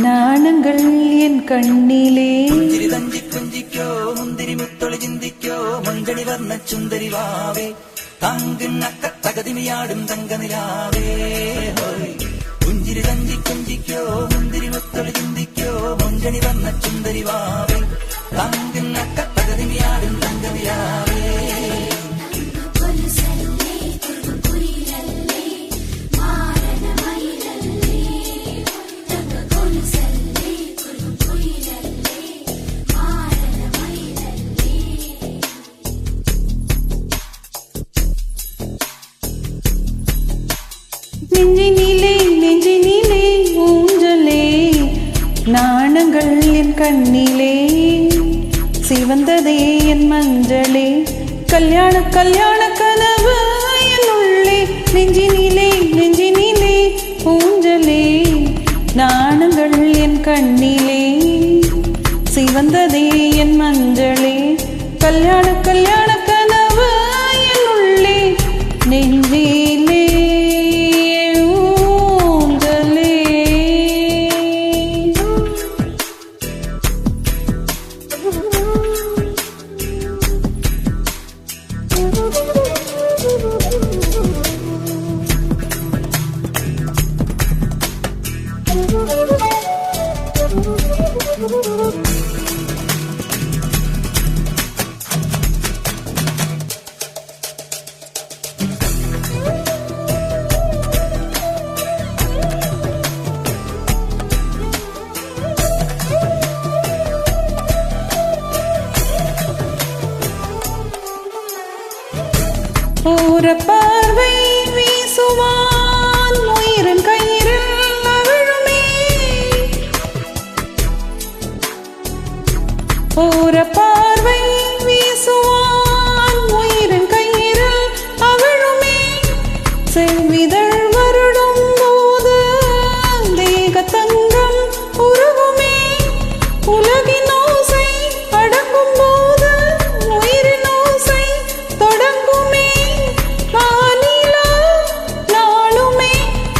நாணங்கள் என் கண்ணிலே. പുഞ്ചിരി തഞ്ചി കുഞ്ചിക്കോ മുന്തിരി മുത്തൊളി ചിന്തിക്കോ മഞ്ചണി വർണ്ണ ചുന്ദരി വാവേ തങ്കിണ്ണക്ക തകതിമിയാടും തങ്കനിലാവേ. പുഞ്ചിരി തഞ്ചി കുഞ്ചിക്കോ മുന്തിരി മുത്തൊളി ചിന്തിക്കോ മഞ്ചണി വർണ്ണ ചുന്ദരി വാവേ തങ്കിണ്ണക്ക തകതിമിയാടും തങ്കനിലാവേ. நெஞ்சினிலே நெஞ்சினிலே ஊஞ்சலே நாணங்கள் என் கண்ணிலே சிவந்ததே என் மஞ்சளே கல்யாண கல்யாண கனவு என் உள்ளே. நெஞ்சினிலே நெஞ்சினிலே ஊஞ்சலே நாணங்கள் என் கண்ணிலே சிவந்ததே என் மஞ்சளே கல்யாண கல்யாண கனவு என் உள்ளே. நெஞ்சிலே ஓர பார்வை வீசுவான் உயிரின் கயிறில் அவிழுமே. ஓர பார்வை வீசுவான் உயிரின் கயிறில் அவிழுமே. செவ்விதழ் வருடும் போது தேக தங்கம் உருகுமே. உலகின் ஓசை அடங்கும் போது உயிரின் ஓசை தொடங்குமே.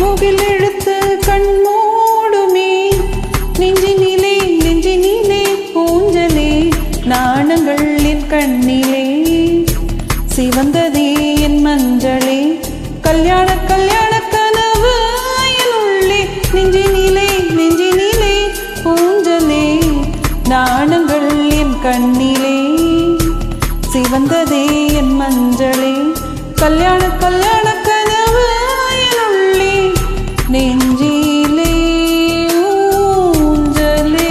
முகிலெழுத்து கண்ணோடுமே. நெஞ்சினிலே நெஞ்சினிலே ஊஞ்சலே நாணங்கள் என் கண்ணிலே சிவந்ததே என் மஞ்சளே கல்யாண கல்யாண கனவு என் உள்ளே. நெஞ்சினிலே நெஞ்சினிலே ஊஞ்சலே நாணங்கள் என் கண்ணிலே சிவந்ததே என் மஞ்சளே கல்யாண கல்யாண கனவு என் உள்ளே. நெஞ்சிலே ஊஞ்சலே.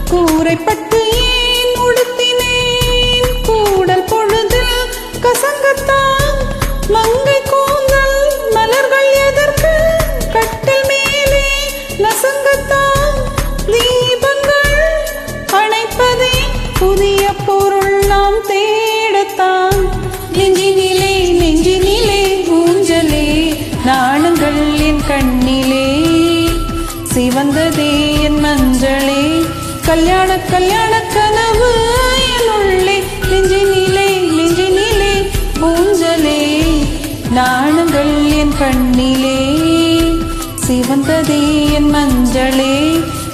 கூரைப்பட்டு ஏன் உடுத்தினேன் கூடல் பொழுதில் கசங்கத்தான் மங்கை கூந்தல் மலர்கள் எதற்கு கட்டில் மேலே நசங்கத்தான் தீபங்கள் அணைப்பதே புதிய பொருள் நாம் தேடத்தான். நெஞ்சினிலே நெஞ்சினிலே ஊஞ்சலே நாணங்கள் என் கண்ணிலே சிவந்ததே என் மஞ்சளே கல்யாண கல்யாண கனவு என் உள்ளே. நெஞ்சினிலே நெஞ்சினிலே ஊஞ்சலே நாணங்கள் என் கண்ணிலே சிவந்ததே என் மஞ்சளே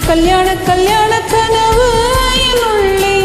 கல்யாண கல்யாண கனவு என் உள்ளே.